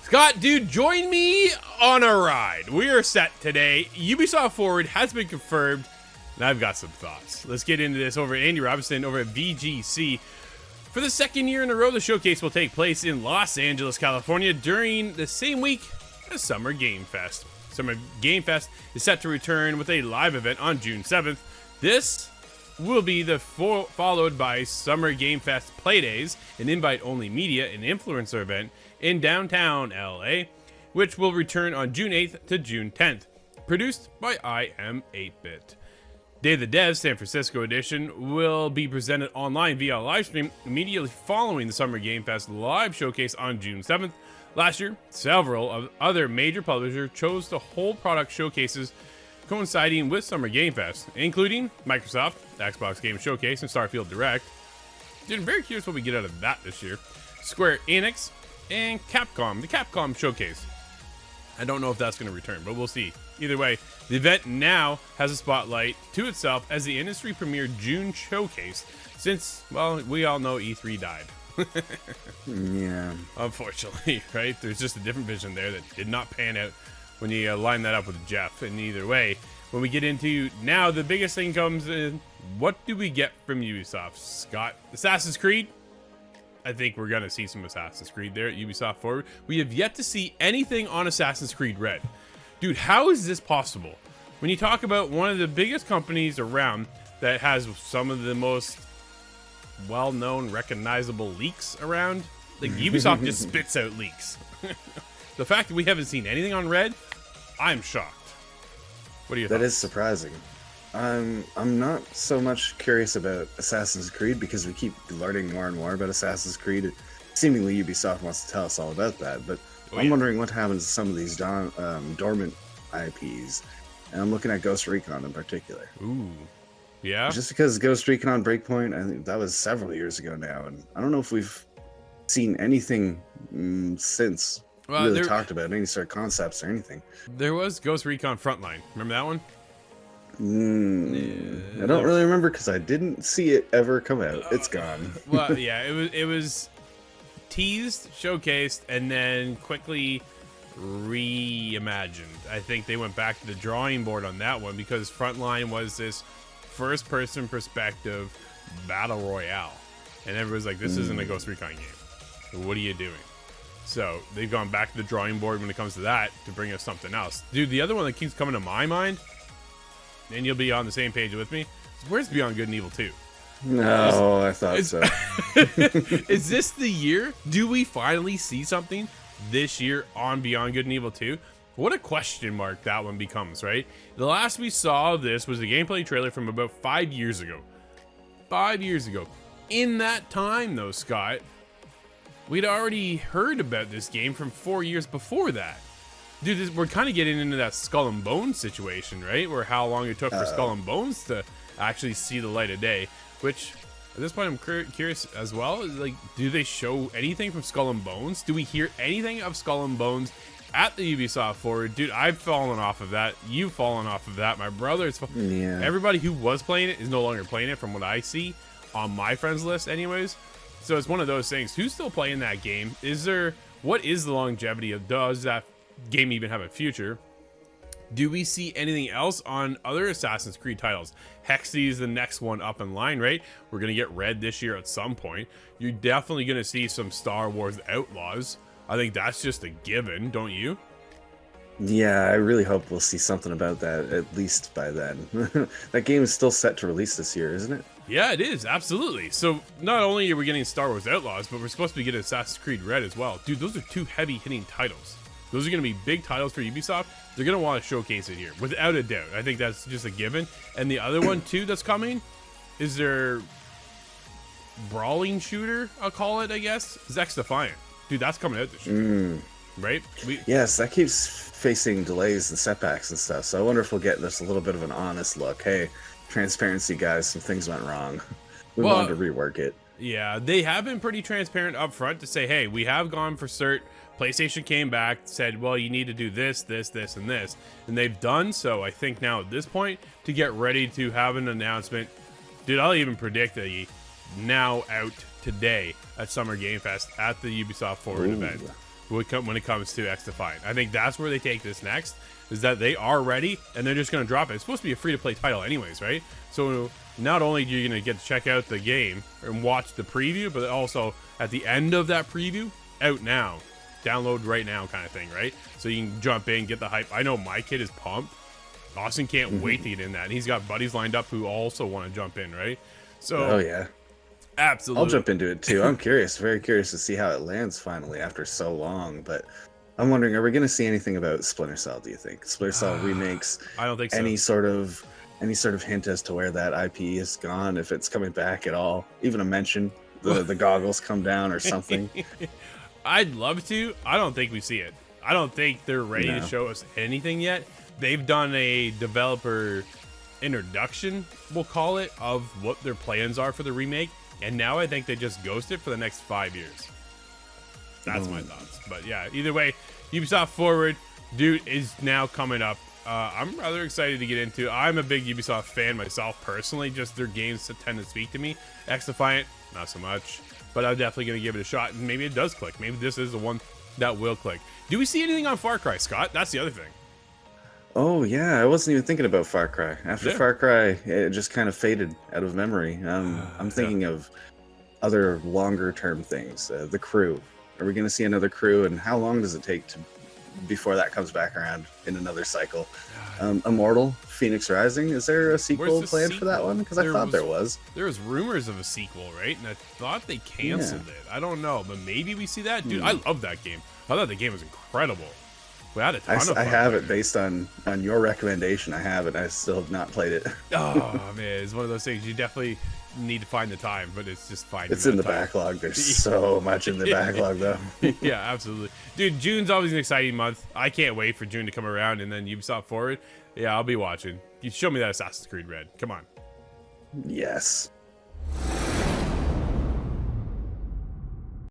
Scott, dude, join me on a ride. We are set today. Ubisoft Forward has been confirmed, and I've got some thoughts. Let's get into this over at Andy Robinson over at VGC. For the second year in a row, the showcase will take place in Los Angeles, California during the same week as Summer Game Fest. Summer Game Fest is set to return with a live event on June 7th. This will be followed by Summer Game Fest Playdays, an invite-only media and influencer event in downtown LA, which will return on June 8th to June 10th. Produced by IM8bit. Day of the Devs San Francisco edition will be presented online via livestream immediately following the Summer Game Fest live showcase on June 7th. Last year, several of other major publishers chose to hold product showcases coinciding with Summer Game Fest, including Microsoft, Xbox Game Showcase, and Starfield Direct. Dude, I'm very curious what we get out of that this year. Square Enix and Capcom, the Capcom Showcase. I don't know if that's going to return, but we'll see. Either way, the event now has a spotlight to itself as the industry premiere June showcase, since, well, we all know E3 died. Yeah. Unfortunately, right? There's just a different vision there that did not pan out when you line that up with Jeff. And either way, when we get into now, the biggest thing comes in, what do we get from Ubisoft? Scott, Assassin's Creed? I think we're going to see some Assassin's Creed there at Ubisoft Forward. We have yet to see anything on Assassin's Creed Red. Dude, how is this possible? When you talk about one of the biggest companies around that has some of the most well-known, recognizable leaks around, like Ubisoft just spits out leaks. The fact that we haven't seen anything on Red, I'm shocked. What are your thoughts? That is surprising. I'm not so much curious about Assassin's Creed because we keep learning more and more about Assassin's Creed. Seemingly Ubisoft wants to tell us all about that, but I'm wondering what happens to some of these dormant IPs. And I'm looking at Ghost Recon in particular. Ooh, yeah? Just because Ghost Recon Breakpoint, I think that was several years ago now, and I don't know if we've seen anything since really talked about any sort of concepts or anything. There was Ghost Recon Frontline. Remember that one? I don't really remember because I didn't see it ever come out. It's gone. Well, yeah, it was teased, showcased, and then quickly reimagined. I think they went back to the drawing board on that one because Frontline was this first-person perspective battle royale, and everyone's like, "This isn't a Ghost Recon game. What are you doing?" So they've gone back to the drawing board when it comes to that to bring us something else. Dude, the other one that keeps coming to my mind, and you'll be on the same page with me, is where's Beyond Good and Evil 2? No, I thought so. Is this the year? Do we finally see something this year on Beyond Good and Evil 2? What a question mark that one becomes, right? The last we saw of this was the gameplay trailer from about 5 years ago. 5 years ago. In that time, though, Scott, we'd already heard about this game from 4 years before that. Dude, we're kind of getting into that Skull and Bones situation, right? Where how long it took for Skull and Bones to actually see the light of day. Which, at this point, I'm curious as well. Like, do they show anything from Skull and Bones? Do we hear anything of Skull and Bones at the Ubisoft Forward? Dude, I've fallen off of that. You've fallen off of that. My brother's everybody who was playing it is no longer playing it from what I see on my friends list anyways. So it's one of those things. Who's still playing that game? What is the longevity of, does that game even have a future? Do we see anything else on other Assassin's Creed titles? Hexy is the next one up in line, right? We're going to get Red this year at some point. You're definitely going to see some Star Wars Outlaws. I think that's just a given, don't you? Yeah, I really hope we'll see something about that, at least by then. That game is still set to release this year, isn't it? Yeah, it is, absolutely. So not only are we getting Star Wars Outlaws, but we're supposed to be getting Assassin's Creed Red as well. Dude, those are two heavy-hitting titles. Those are going to be big titles for Ubisoft. They're going to want to showcase it here, without a doubt. I think that's just a given. And the other one, too, that's coming is their brawling shooter, I'll call it, I guess. Zex Defiant. Dude, that's coming out this year. Right? Yes, that keeps facing delays and setbacks and stuff. So I wonder if we'll get just a little bit of an honest look. Hey, transparency, guys, some things went wrong. We wanted to rework it. Yeah, they have been pretty transparent up front to say, hey, we have gone for cert. PlayStation came back, said, well, you need to do this, this, this, and this. And they've done so, I think, now at this point, to get ready to have an announcement. Dude, I'll even predict a now out today at Summer Game Fest at the Ubisoft Forward event. when it comes to X Defiant. I think that's where they take this next, is that they are ready and they're just going to drop it. It's supposed to be a free-to-play title anyways, right? So not only are you going to get to check out the game and watch the preview, but also at the end of that preview, out now, download right now kind of thing, right? So you can jump in, get the hype. I know my kid is pumped. Austin can't wait to get in that. And he's got buddies lined up who also want to jump in, right? So, oh yeah, absolutely. I'll jump into it too. I'm curious, very curious to see how it lands finally after so long. But I'm wondering, are we going to see anything about Splinter Cell? Do you think Splinter Cell remakes? I don't think so. Any sort of hint as to where that IP is gone, if it's coming back at all? Even a mention, the goggles come down or something. I'd love to. I don't think we see it. I don't think they're ready to show us anything yet. They've done a developer introduction, we'll call it, of what their plans are for the remake, and now I think they just ghost it for the next 5 years. That's my thoughts. But yeah, either way, Ubisoft Forward, dude, is now coming up. I'm rather excited to get into. I'm a big Ubisoft fan myself personally. Just their games tend to speak to me. X Defiant, not so much, but I'm definitely going to give it a shot, and maybe it does click. Maybe this is the one that will click. Do we see anything on Far Cry, Scott? That's the other thing. Oh yeah, I wasn't even thinking about Far Cry. After Far Cry, it just kind of faded out of memory. I'm thinking of other longer term things. The Crew. Are we going to see another Crew, and how long does it take before that comes back around in another cycle? Immortal, Phoenix Rising. Is there a sequel planned for that one? Because I thought there was. There was rumors of a sequel, right? And I thought they canceled it. I don't know, but maybe we see that. Dude, I love that game. I thought the game was incredible. We had a ton of fun. I have it based on your recommendation. I have it. I still have not played it. Oh man, it's one of those things you definitely need to find the time, but it's just finding. It's in the backlog. There's so much in the backlog, though. Yeah, absolutely, dude. June's always an exciting month. I can't wait for June to come around, and then Ubisoft Forward. Yeah, I'll be watching. You show me that Assassin's Creed Red. Come on. Yes.